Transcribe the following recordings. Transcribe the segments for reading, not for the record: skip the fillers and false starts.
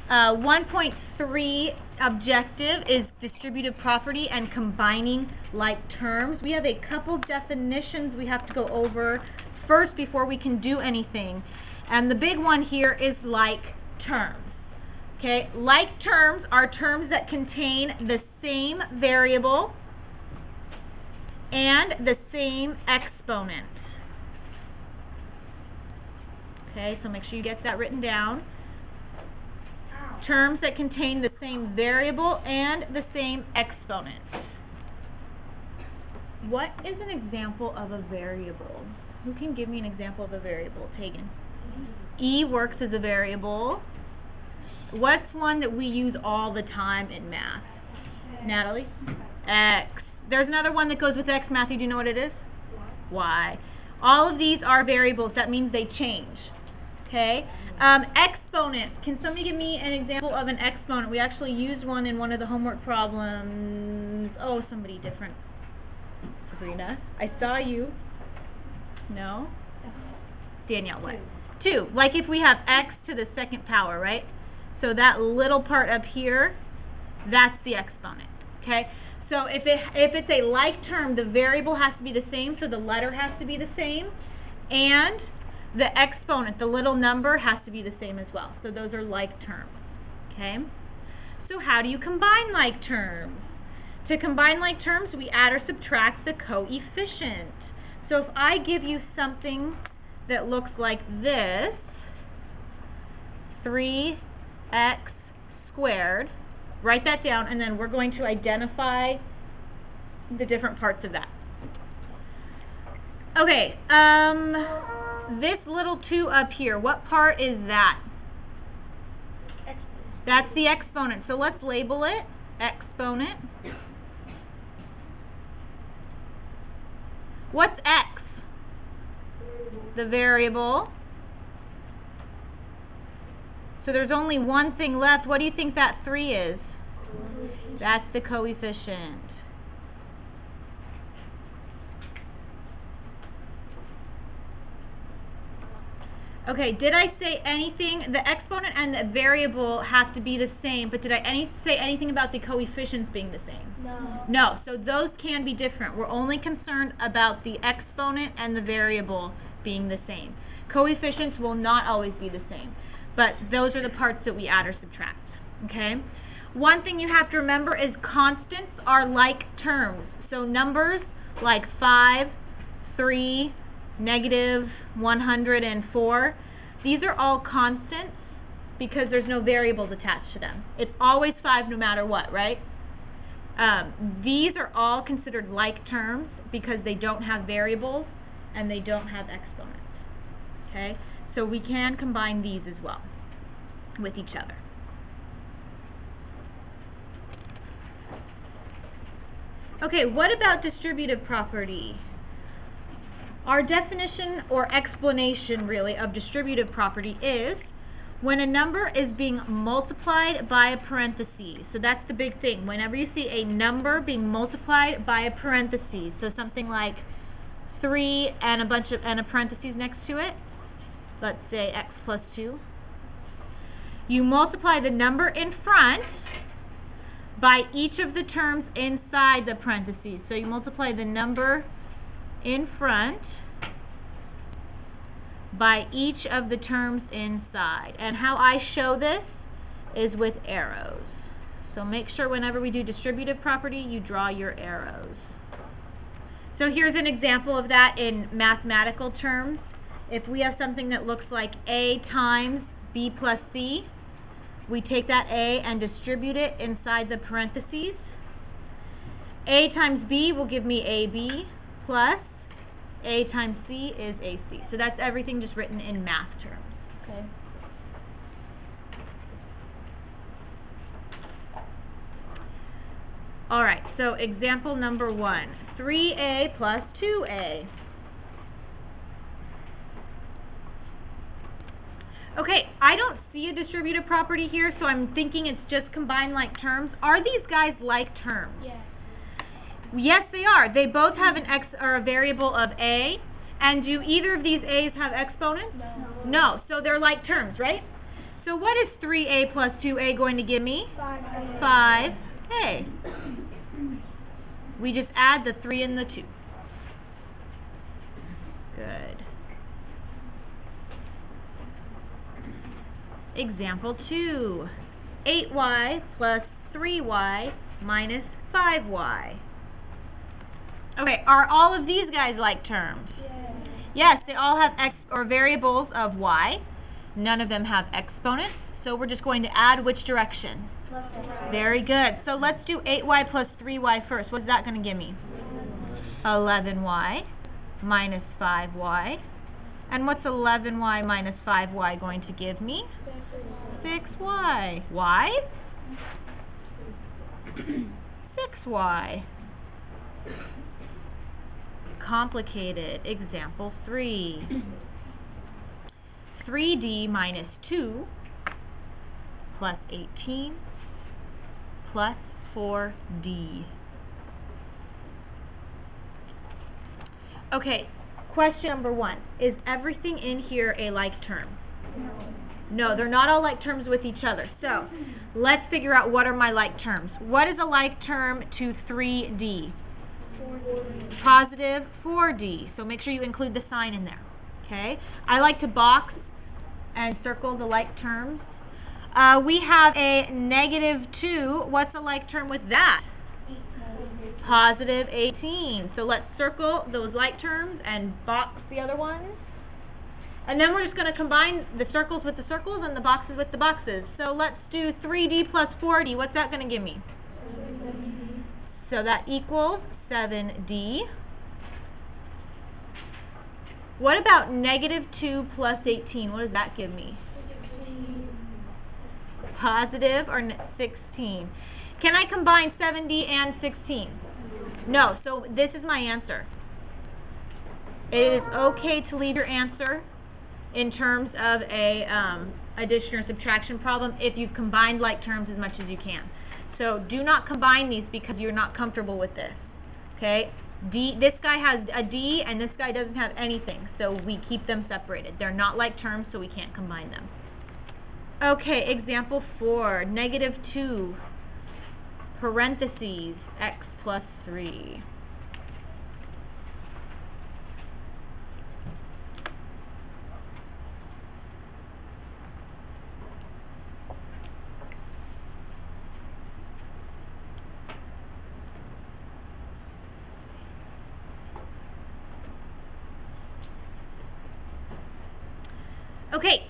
1.3 objective is distributive property and combining like terms. We have a couple definitions we have to go over first before we can do anything. And the big one here is like terms. Okay, like terms are terms that contain the same variable and the same exponent. Okay, so make sure you get that written down. Terms that contain the same variable and the same exponent. What is an example of a variable? Who can give me an example of a variable? Tegan. E works as a variable. What's one that we use all the time in math? Natalie? X. There's another one that goes with X. Matthew, do you know what it is? Y. All of these are variables. That means they change. Okay? Exponent. Can somebody give me an example of an exponent? We actually used one in one of the homework problems. Oh, somebody different. Sabrina, I saw you. No? Danielle, what? 2. Like if we have x to the second power, right? So that little part up here, that's the exponent. Okay? So if it's a like term, the variable has to be the same, so the letter has to be the same, and the exponent, the little number, has to be the same as well. So those are like terms. Okay? So how do you combine like terms? To combine like terms, we add or subtract the coefficient. So if I give you something that looks like this, 3x squared, write that down, and then we're going to identify the different parts of that. Okay, this little 2 up here, what part is that? That's the exponent. So let's label it exponent. What's x? The variable. So there's only one thing left. What do you think that 3 is? That's the coefficient. Okay, did I say anything? The exponent and the variable have to be the same, but did I say anything about the coefficients being the same? No. No, so those can be different. We're only concerned about the exponent and the variable being the same. Coefficients will not always be the same, but those are the parts that we add or subtract. Okay? One thing you have to remember is constants are like terms. So numbers like 5, 3, negative 104, these are all constants because there's no variables attached to them. It's always 5 no matter what, right? These are all considered like terms because they don't have variables and they don't have exponents. Okay? So we can combine these as well with each other. Okay, what about distributive property? Our definition or explanation, really, of distributive property is when a number is being multiplied by a parenthesis. So that's the big thing. Whenever you see a number being multiplied by a parenthesis, so something like 3 and a parenthesis next to it, let's say x plus 2, you multiply the number in front by each of the terms inside the parentheses. So you multiply the number in front by each of the terms inside. And how I show this is with arrows. So make sure whenever we do distributive property, you draw your arrows. So here's an example of that in mathematical terms. If we have something that looks like A times B plus C, we take that A and distribute it inside the parentheses. A times B will give me AB plus A times C is AC. So that's everything just written in math terms. Okay. All right, so example number 1, 3A plus 2A. Okay, I don't see a distributive property here, so I'm thinking it's just combined like terms. Are these guys like terms? Yes. Yes, they are. They both have an x or a variable of a. And do either of these a's have exponents? No. No. So they're like terms, right? So what is 3a plus 2a going to give me? 5a. We just add the 3 and the 2. Good. Example 2. 8y plus 3y minus 5y. Okay, are all of these guys like terms? Yes, they all have or variables of y. None of them have exponents, so we're just going to add which direction? Left and right. Very good. So let's do 8y plus 3y first. What's that going to give me? 11y minus 5y. And what's 11y minus 5y going to give me? 6y. Why? 6y. Complicated. Example 3. 3d minus 2 plus 18 plus 4d. Okay, question number 1. Is everything in here a like term? No, they're not all like terms with each other. So, let's figure out what are my like terms. What is a like term to 3d? 4D. Positive 4d. So make sure you include the sign in there. Okay? I like to box and circle the like terms. We have a negative 2. What's a like term with that? 18. Positive 18. So let's circle those like terms and box the other ones. And then we're just going to combine the circles with the circles and the boxes with the boxes. So let's do 3d plus 4d. What's that going to give me? 7d. So that equals 7d. What about negative 2 plus 18? What does that give me? 16. Positive or 16. Can I combine 7d and 16? No. So this is my answer. It is okay to leave your answer in terms of a addition or subtraction problem if you've combined like terms as much as you can. So do not combine these because you're not comfortable with this. Okay? This guy has a d and this guy doesn't have anything, so we keep them separated. They're not like terms, so we can't combine them. Okay, example 4, negative 2, parentheses, x plus 3. Okay,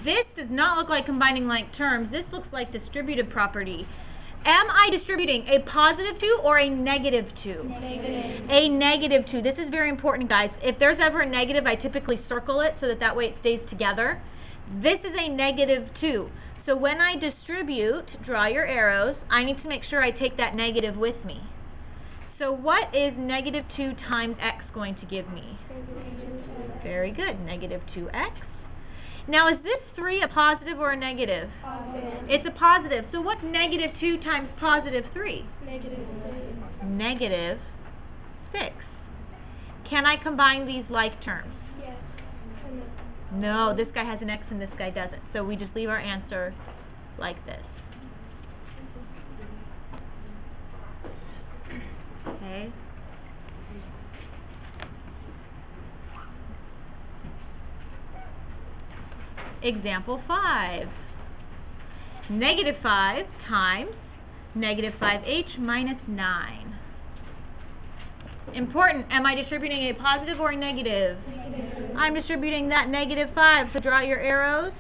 this does not look like combining like terms. This looks like distributive property. Am I distributing a positive 2 or a negative 2? Negative. A negative 2. This is very important, guys. If there's ever a negative, I typically circle it so that way it stays together. This is a negative 2. So when I distribute, draw your arrows, I need to make sure I take that negative with me. So what is negative 2 times x going to give me? Very good. Negative 2x. Now, is this 3 a positive or a negative? Positive. It's a positive. So what's negative 2 times positive 3? Negative 6. Negative 6. Can I combine these like terms? Yes. No, this guy has an x and this guy doesn't. So we just leave our answer like this. Okay. Example 5. Negative 5 times negative 5h minus 9. Important. Am I distributing a positive or a negative? Negative. I'm distributing that negative 5. So draw your arrows.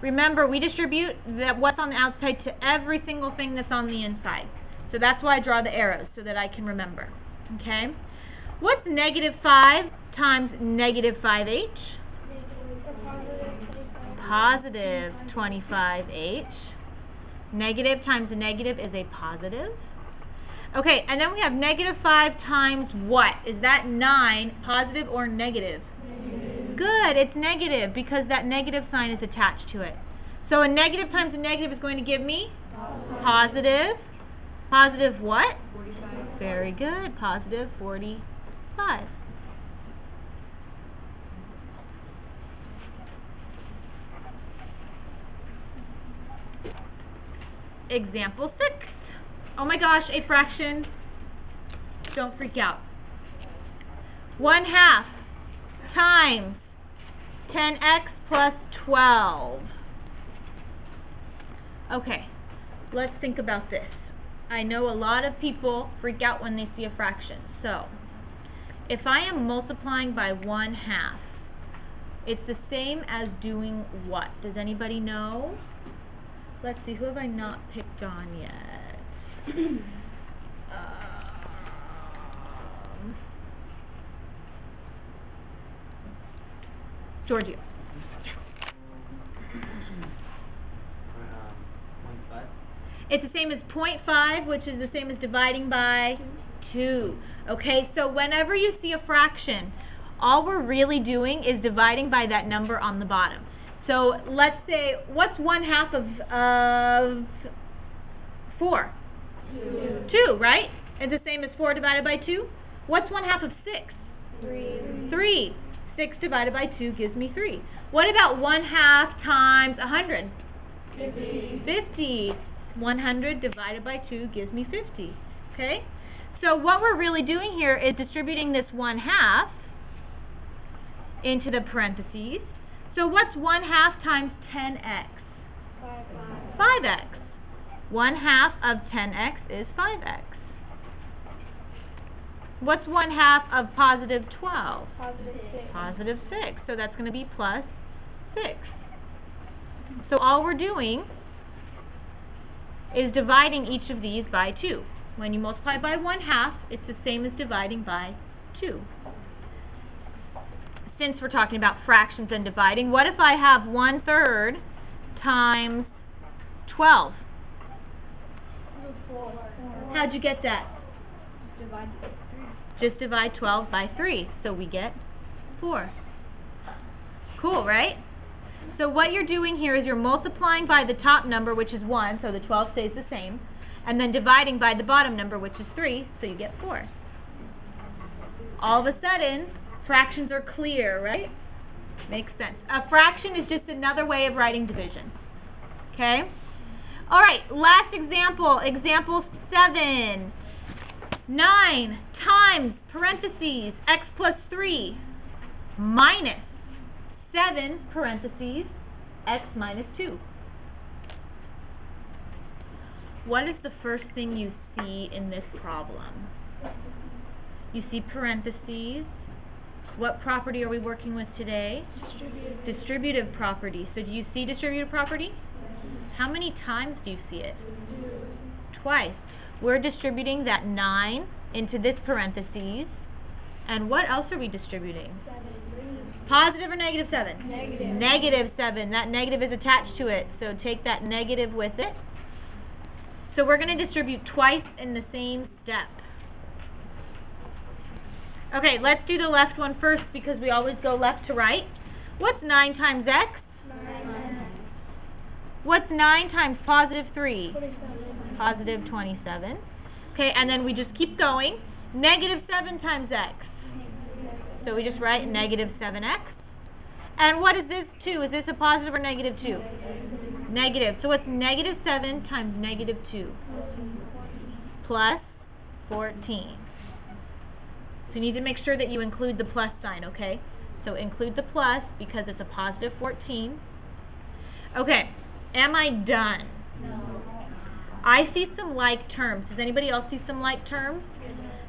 Remember, we distribute what's on the outside to every single thing that's on the inside. So that's why I draw the arrows, so that I can remember. Okay? What's negative 5 times negative 5h? Positive 25h. Negative times a negative is a positive. Okay, and then we have negative 5 times what? Is that 9 positive or negative? Negative. Good, it's negative because that negative sign is attached to it. So a negative times a negative is going to give me? Positive. Positive what? 45. Very good, positive 45. example 6. Oh my gosh, a fraction. Don't freak out. 1/2 times 10x plus 12. Okay, let's think about this. I know a lot of people freak out when they see a fraction. So, if I am multiplying by 1/2, it's the same as doing what? Does anybody know? Let's see, who have I not picked on yet? Giorgio. 0.5. It's the same as 0.5, which is the same as dividing by 2. Okay, so whenever you see a fraction, all we're really doing is dividing by that number on the bottom. So let's say, what's 1/2 of 4? 2, right? It's the same as 4 divided by 2. What's 1/2 of 6? 3. 6 divided by 2 gives me 3. What about 1/2 times 100? 50. 100 divided by 2 gives me 50. Okay? So what we're really doing here is distributing this 1/2 into the parentheses. So what's 1/2 times 10x? 5x. 1/2 of 10x is 5x. What's 1/2 of positive 12? Positive 6. So that's going to be plus 6. So all we're doing is dividing each of these by 2. When you multiply by 1/2, it's the same as dividing by 2. Since we're talking about fractions and dividing, what if I have 1/3 times 12? How'd you get that? Just divide 12 by 3, so we get 4. Cool, right? So what you're doing here is you're multiplying by the top number, which is 1, so the 12 stays the same, and then dividing by the bottom number, which is 3, so you get 4. All of a sudden, fractions are clear, right? Makes sense. A fraction is just another way of writing division. Okay? All right, last example, example 7. 9 times, parentheses, x plus 3 minus 7, parentheses, x minus 2. What is the first thing you see in this problem? You see parentheses. What property are we working with today? Distributive property. So do you see distributive property? How many times do you see it? Twice. We're distributing that 9 into this parentheses. And what else are we distributing? Positive or negative 7? Negative. Negative 7. That negative is attached to it. So take that negative with it. So we're going to distribute twice in the same step. Okay, let's do the left one first because we always go left to right. What's 9 times x? 9. What's 9 times positive 3? 27. Positive 27. Okay, and then we just keep going. Negative 7 times x. So we just write negative 7x. And what is this 2? Is this a positive or negative 2? Negative. So what's negative 7 times negative 2? Plus 14. So you need to make sure that you include the plus sign, okay? So include the plus because it's a positive 14. Okay, am I done? No. I see some like terms. Does anybody else see some like terms?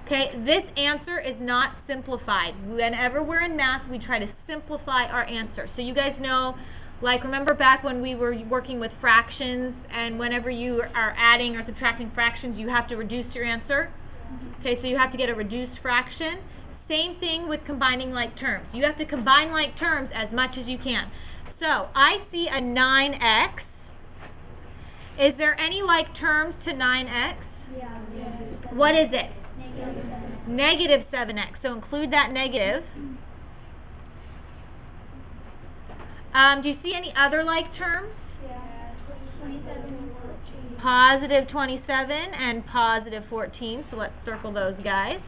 Okay, this answer is not simplified. Whenever we're in math, we try to simplify our answer. So you guys know, like remember back when we were working with fractions and whenever you are adding or subtracting fractions, you have to reduce your answer? Okay, so you have to get a reduced fraction. Same thing with combining like terms. You have to combine like terms as much as you can. So, I see a 9x. Is there any like terms to 9x? Yeah. What is it? Negative 7. Negative 7x. So include that negative. Do you see any other like terms? Yeah. 27 and 14. Positive 27 and positive 14. So let's circle those guys.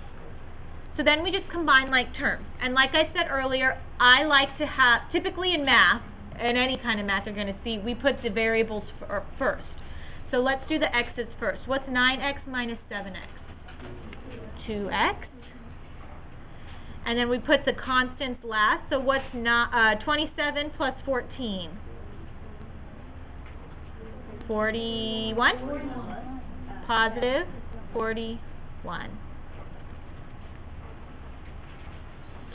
So then we just combine like terms. And like I said earlier, I like to have, typically in math, in any kind of math you're going to see, we put the variables first. So let's do the x's first. What's 9x minus 7x? 2x. And then we put the constants last. So what's 27 plus 14? 41? Positive 41.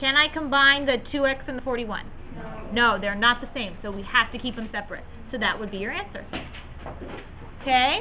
Can I combine the 2x and the 41? No, they're not the same, so we have to keep them separate. So that would be your answer. Okay?